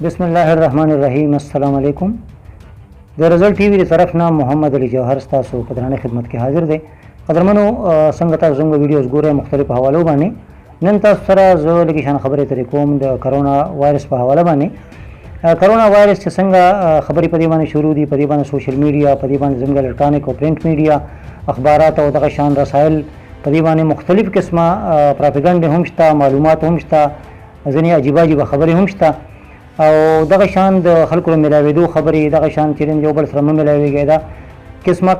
بسم الله الرحمن الرحیم. السلام علیکم. د رزلټ ټي وي دی طرف نه محمد علي جوهر تاسو په درانه خدمت کې حاضر دی. قدرمنو څنګه تاسو زموږ ویډیوز ګورئ مختلف حوالو باندې. نن تاسو سره زه لږ شان خبرې ترې کوم د کرونا وایرس په حواله باندې. کرونا وایرس چې څنګه خبرې په دې باندې شروع دي، په دې باندې سوشل میډیا، په دې باندې زموږ الکترونیک او پرنٹ میډیا، اخبارات او دغه شان رسایل په دې باندې مختلف قسمه پروپاګاندا هم شته، معلومات هم شته، ځینې عجیبه خبرې هم شته او دغه شان د خلکو ملاوېدو خبرې دغه شان چې یو بل سره ملاوېږي. دا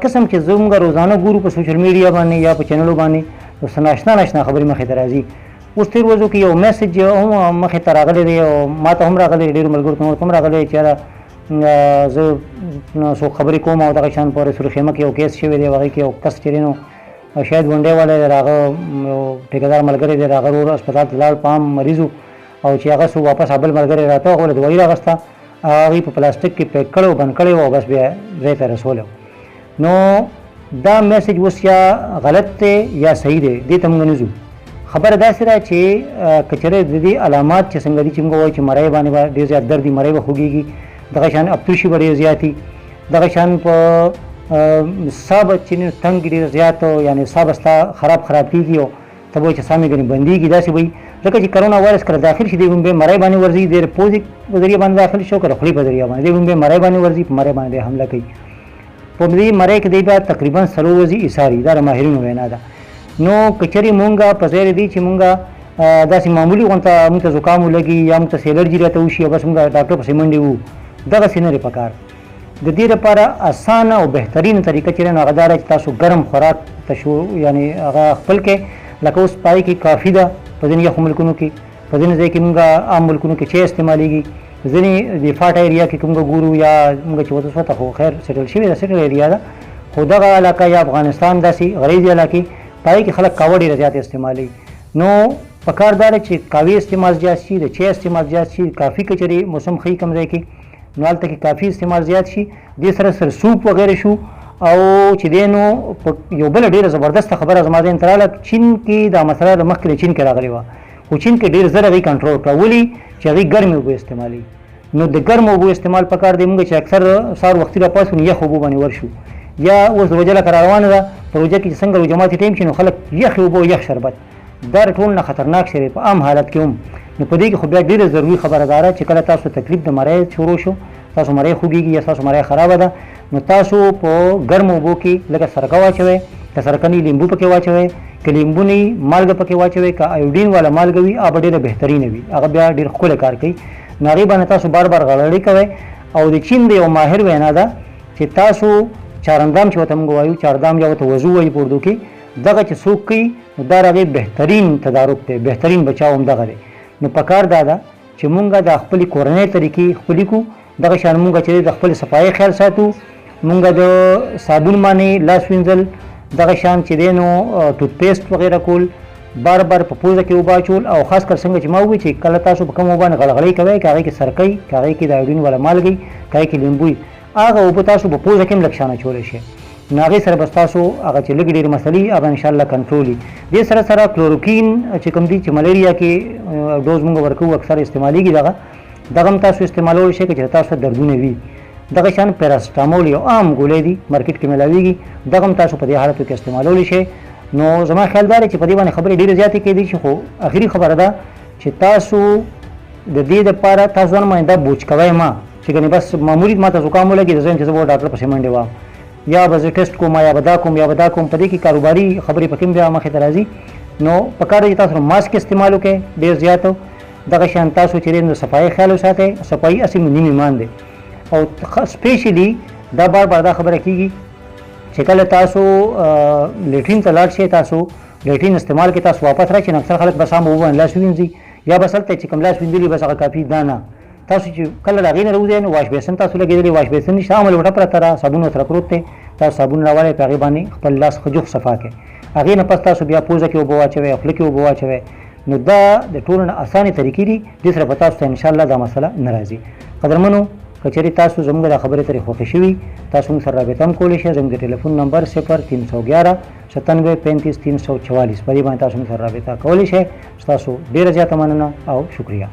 قسم چې زموږ روزانه ګورو په سوشل میډیا باندې یا په چینلو باندې ناشنا خبرې مخې ته راځي. اوس تېر ورځو کې یو میسج هم مخې ته راغلی دی او ما ته هم راغلی دی، ډېرو ملګرو ته هم راغلی چې یاره زه څوک خبرې کوم او دغه شان په رسول خیمه کې یو کیس شوی دی، هغې کې یو کس چې دی نو شاید ونډې والی دی، هغه یو ټیکهدار ملګری دی، هغه ورور هسپتال ته لاړ، په عام مریض او چې هغه څو واپس بل ملګری راته هغه دوايي راغسته، هغې په پلاستیک کې پیک کړی و، بند کړی و او بس بیا ځای ته رسولی. نو دا میسج اوس یا غلط دی یا صحیح دی، دې ته موږ نه ځو. خبره داسې ده چې که چېرې د دې علامات چې څنګه دي چې موږ وایو چې مرۍ باندې به ډېر زیات درد وي، مرۍ به خوږېږي، دغه شان ابتوشي به ډېر زیات وي، دغه شان په ساه به چې تنګ ډېر زیات یعنې ساه به ستا خراب کېږي او ته به وایې چې ساه مې ګنې بندېږي، داسې به وي. ځکه چې کرونا وایرس کله داخل شي دی به مرۍ باندې ورځي، د پوزې په ذریعه باندې داخل شو، کله خولې په ذریعه باندې دی به مرۍ باندې ورځي، په مرۍ باندې حمله کوي. په دې مرۍ کې دی بیا تقریبا 3 ورځې ایساري، دا د ماهرینو وینا ده. نو که چېرې مونږ په ځای دی چې مونږ داسې معمولي غونته مونږ ته زکام ولګي یا مونږ ته الرجي راته وشي او بس مونږ ډاکټر پسې منډې وو، دغسې نه دی پکار. د دې لپاره اسانه او بهترینه طریقه چې هغه دا ده چې تاسو ګرم خوراک یعنې هغه خپل کې، لکه اوس پای کې کافي ده په ځینې یخو ملکونو کې، په ځینې ځای کې مونږ عام ملکونو کې چای استعمالېږي، ځینې د فاټ ایریا کې کوم ګورو یا مونږ چې وته خو خیر سیټل شوې ده، سیټل ایریا ده، خو دغه علاقه یا افغانستان داسې غریزي علاقې پای کې خلک قهوه ډېره زیات استعمالوي. نو پکار دا ده چې قهوې استعمال زیات شي، د چای استعمال زیات شي، کافي که چېرې موسم ښه کم ځای کې نو هلته کې کافي استعمال زیات شي، دې سره سوپ وغیره شو. او چې دی نو یو بله ډېره زبردسته خبره زما ذهن ته راغله، چین کې دا مسله له مخکې د چین کې راغلې وه، خو چین کې ډېر زر هغوی کنټرول کړه. ولې چې هغوی ګرمې اوبه استعمالوي. نو د ګرمو اوبو استعمال پکار دی. موږ چې اکثر سهار وختي راپاڅو نو یخ اوبو باندې ورشو، یا اوس روژه لکه را روانه ده، په روژه کې چې څنګه روژه ماتي ټایم شي نو خلک یخې اوبه او یخ شربت، دا د ټول نه خطرناک شی دی په عام حالت کې هم. نو په دې کې خو بیا ډېره ضروري خبره دا ده چې کله تاسو تکلیف د مرۍ شروع شو، تاسو مرۍ خوږېږي یا تاسو مرۍ خرابه ده، نو تاسو په ګرمو اوبو کې لږه سرکه واچوئ، که سرکه نه لیمبو پکې واچوئ، که لیمبو نه مالګه پکې واچوئ، که ایوډین والا مالګه وي هغه به ډېره بهترینه وي، هغه بیا ډېر ښکلی کار کوي. نو هغې باندې تاسو بار غړړې کوئ. او د چین د یو ماهر وینا ده چې تاسو چارندام چې ورته موږ وایو، چاردام یا ورته وضو وایي په اردو کې، دغه چې څوک کوي نو دا د هغې بهترین تدارک دی، بهترین بچاو هم دغه دی. نو پکار دا ده چې مونږ د خپلې کورنۍ طریقې خپلې کړو، دغه شان مونږ چې د خپل صفایي خیال ساتو، مونږ د صابون باندې لاس وینځل، دغه شان چې دی نو ټوت پیسټ وغیره کول، بار په پوزه کې اوبه اچول، او خاص کر څنګه چې ما ووایي چې کله تاسو په کوم اوبه باندې غړغړۍ کوئ، که هغې کې سرکۍ، که هغې کې د ایوډین والا مالګۍ، که هغې کې لیمبو وي، هغه اوبه تاسو په پوزه کې هم لږ شان اچولی شئ. نو هغې سره بس تاسو هغه چې لږې ډېرې مسلې هغه انشاءالله کنټرول وي. دې سره کلوروکین چې کوم دي چې ملیریا کې ډوز مونږ ورکوو اکثر استعمالېږي، دغه هم تاسو استعمالولی شئ که چې تاسو دردونه وي. دغه شان پیراسټامول یو عام ګولۍ دي مارکیټ کې میلاویږي، دغه هم تاسو په دې حالتو کې استعمالولی شئ. نو زما خیال دا دی چې په دې باندې خبرې ډېرې زیاتې کېدی شي، خو اخري خبره ده چې تاسو د دې دپاره تاسو ځان باندې دا بوج کوئ ما چې ګنې بس معمولي ما ته زکام ولګي د ځم چې زه به ډاکټر پسې منډې وهم، یا به زه ټیسټ کوم یا به دا کوم یا به دا کوم. په دې کې کاروباري خبرې پکې هم بیا مخې ته راځي. نو پکار دی چې تاسو ماسک استعمال وکړئ ډېر زیات. دغه شان تاسو چې دی نو صفایي خیال وساتئ، صفایي اصل نیم ایمان دی. او سپیشلی دا بار دا خبره کېږي چې کله تاسو لیټرین ته لاړ شئ، تاسو لیټرین استعمال کې تاسو واپس راشئ، نو اکثر خلک بس عام اوبه باندې لاس ووینځي، یا بس هلته چې کوم لاس وینځلي بس هغه کافي دا نه. تاسو چې کله د هغې نه راوځئ نو واش بیسن تاسو لګېدلی، واش بیسن نشته، عامه لوټه پرته ده، صابون ورسره پروت دی، تاسو صابون راوړئ، په هغې باندې خپل لاس ښه جوخ صفا کړئ. هغې نه پس تاسو بیا پوزه کې اوبه واچوئ، خوله کې اوبه واچوئ. نو دا د ټولو نه اسانې طریقې دي، دې سره به تاسو ته انشاءالله دا مسله نه راځي. قدرمنو که چېرې تاسو زموږ د خبرې ترې خوښې شوي، تاسو موږ سره رابطه هم کولی شئ. زموږ د ټلیفون نمبر 0311 97 35 344 په دې باندې تاسو موږ سره رابطه کولی شئ. ستاسو ډېره زیاته مننه او شکریه.